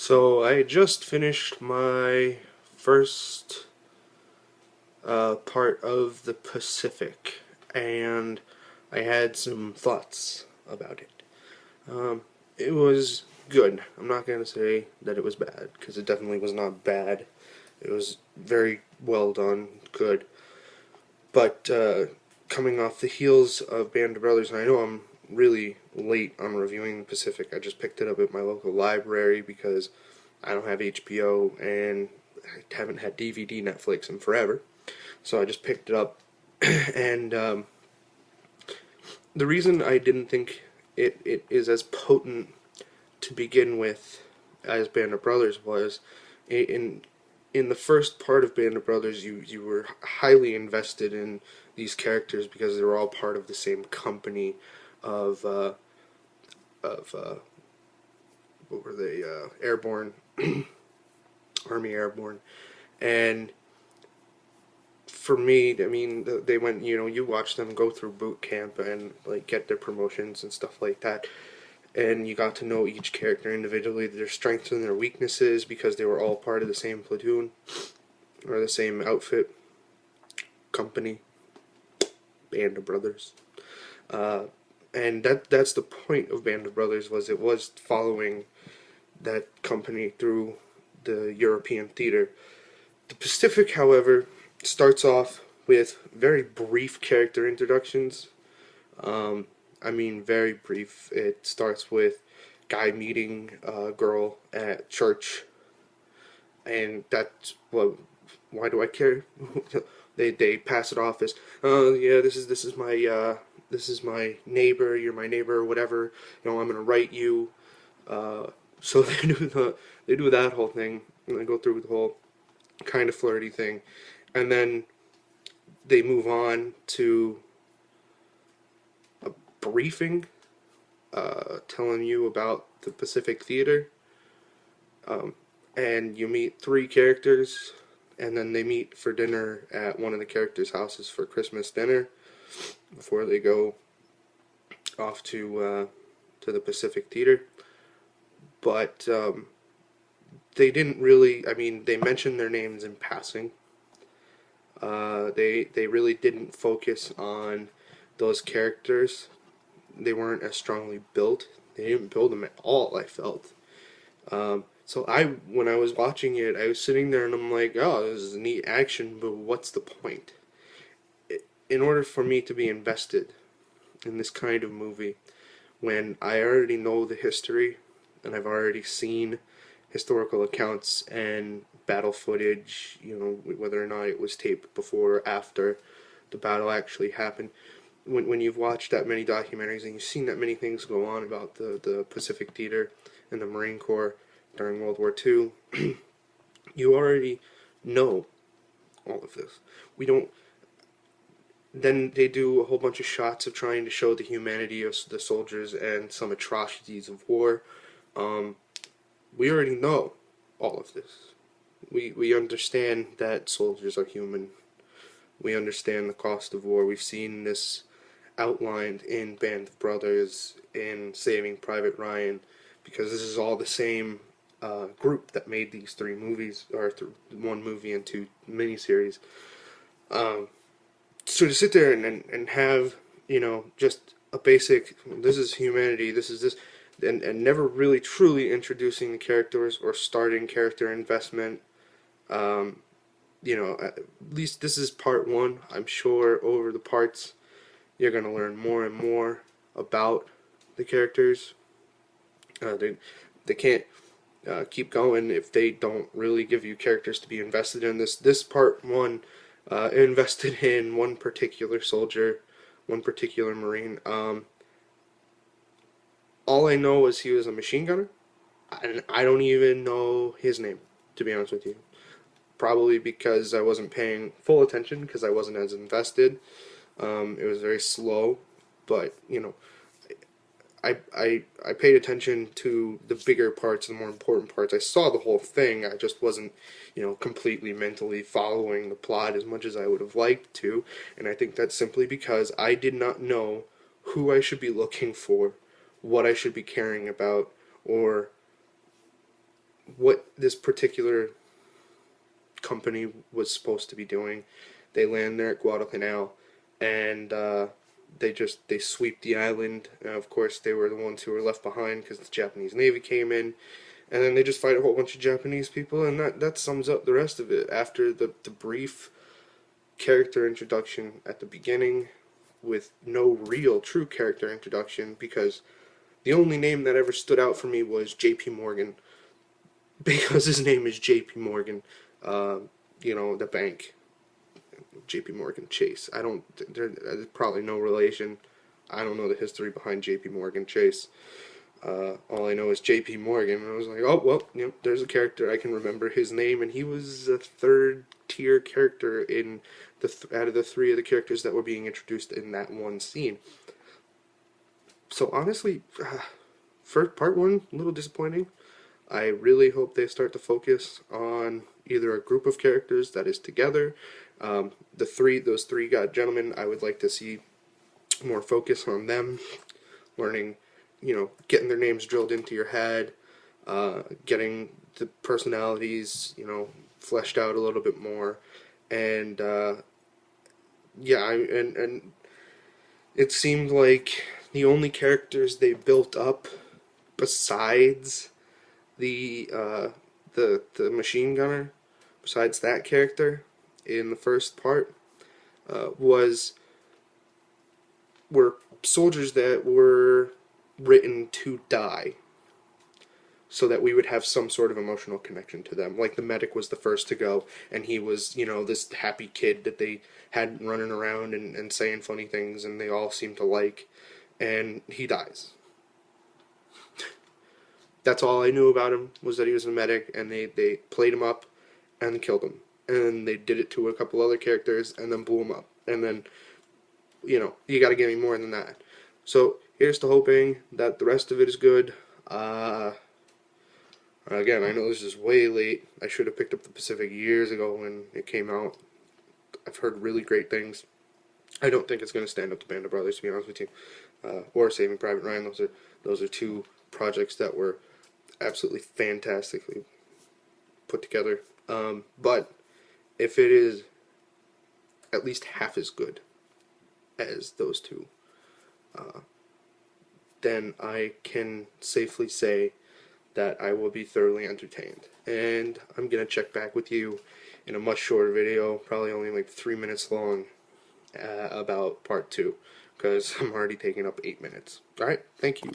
So I just finished my first part of the Pacific, and I had some thoughts about it. Um, it was good. I'm not going to say that it was bad, because it definitely was not bad. It was very well done, good. But coming off the heels of Band of Brothers, and I know I'm really late on reviewing the Pacific. I just picked it up at my local library because I don't have HBO and I haven't had DVD Netflix in forever. So I just picked it up. And the reason I didn't think it is as potent to begin with as Band of Brothers was in in the first part of Band of Brothers, you were highly invested in these characters because they were all part of the same company of what were they, Airborne, Army Airborne. And for me, I mean, they went, you watch them go through boot camp and like get their promotions and stuff like that, and you got to know each character individually, their strengths and their weaknesses, because they were all part of the same platoon or the same outfit, company, Band of Brothers. Uh, and that's the point of Band of Brothers, was it was following that company through the European theater. The Pacific, however, starts off with very brief character introductions. I mean, very brief. It starts with guy meeting a girl at church, and that's what. Why do I care? They pass it off as, oh yeah, this is my neighbor. You're my neighbor, or whatever. I'm gonna write you. So they do that whole thing, and they go through the whole kind of flirty thing, and then they move on to a briefing, telling you about the Pacific Theater, and you meet three characters, and then they meet for dinner at one of the characters' houses for Christmas dinner before they go off to the Pacific Theater. But they didn't really. I mean, they mentioned their names in passing. They really didn't focus on those characters. They weren't as strongly built. They didn't build them at all, I felt. So when I was watching it, I was sitting there and I'm like, oh, this is neat action, but what's the point? In order for me to be invested in this kind of movie, when I already know the history and I've already seen historical accounts and battle footage, whether or not it was taped before or after the battle actually happened. When you've watched that many documentaries and you've seen that many things go on about the Pacific Theater and the Marine Corps during World War II, you already know all of this. We don't. Then they do a whole bunch of shots of trying to show the humanity of the soldiers and some atrocities of war. We already know all of this. We understand that soldiers are human. We understand the cost of war. We've seen this outlined in Band of Brothers, in Saving Private Ryan, because this is all the same group that made these three movies, or one movie and two miniseries. So to sit there and have, just a basic, this is humanity, this is this, and never really truly introducing the characters or starting character investment. At least this is part one. I'm sure over the parts you're going to learn more and more about the characters. They can't keep going if they don't really give you characters to be invested in. This part one invested in one particular soldier, one particular Marine. All I know is he was a machine gunner, and I don't even know his name, to be honest with you. Probably because I wasn't paying full attention, because I wasn't as invested. It was very slow, but I paid attention to the bigger parts, the more important parts. I saw the whole thing. I just wasn't, completely mentally following the plot as much as I would have liked to. And I think that's simply because I did not know who I should be looking for, what I should be caring about, or this particular company was supposed to be doing. They land there at Guadalcanal, and they sweep the island. And of course, they were the ones who were left behind because the Japanese Navy came in, and then they just fight a whole bunch of Japanese people, and that sums up the rest of it. After the brief character introduction at the beginning, with no real true character introduction, because the only name that ever stood out for me was J.P. Morgan, because his name is J.P. Morgan. The bank, J.P. Morgan Chase. There's probably no relation. I don't know the history behind J.P. Morgan Chase. All I know is J.P. Morgan, and I was like, oh, well, there's a character. I can remember his name, and he was a third-tier character in out of the three of the characters that were being introduced in that one scene. So honestly, first part one, a little disappointing. I really hope they start to focus on either a group of characters that is together. Those three gentlemen, I would like to see more focus on them, learning, getting their names drilled into your head, getting the personalities, fleshed out a little bit more, and and it seemed like the only characters they built up besides the machine gunner, besides that character in the first part, were soldiers that were written to die, so that we would have some sort of emotional connection to them. Like the medic was the first to go, and he was, this happy kid that they had running around and saying funny things, and they all seemed to like, and he dies. That's all I knew about him, was that he was a medic, and they played him up and killed him. And they did it to a couple other characters and then blew him up. And then, you gotta give me more than that. So, here's to hoping that the rest of it is good. Again, I know this is way late. I should have picked up the Pacific years ago when it came out. I've heard really great things. I don't think it's going to stand up to Band of Brothers, to be honest with you. Or Saving Private Ryan. Those are two projects that were absolutely fantastically put together. But if it is at least half as good as those two, then I can safely say that I will be thoroughly entertained. And I'm going to check back with you in a much shorter video, probably only like 3 minutes long, about part 2, because I'm already taking up 8 minutes. Alright, thank you.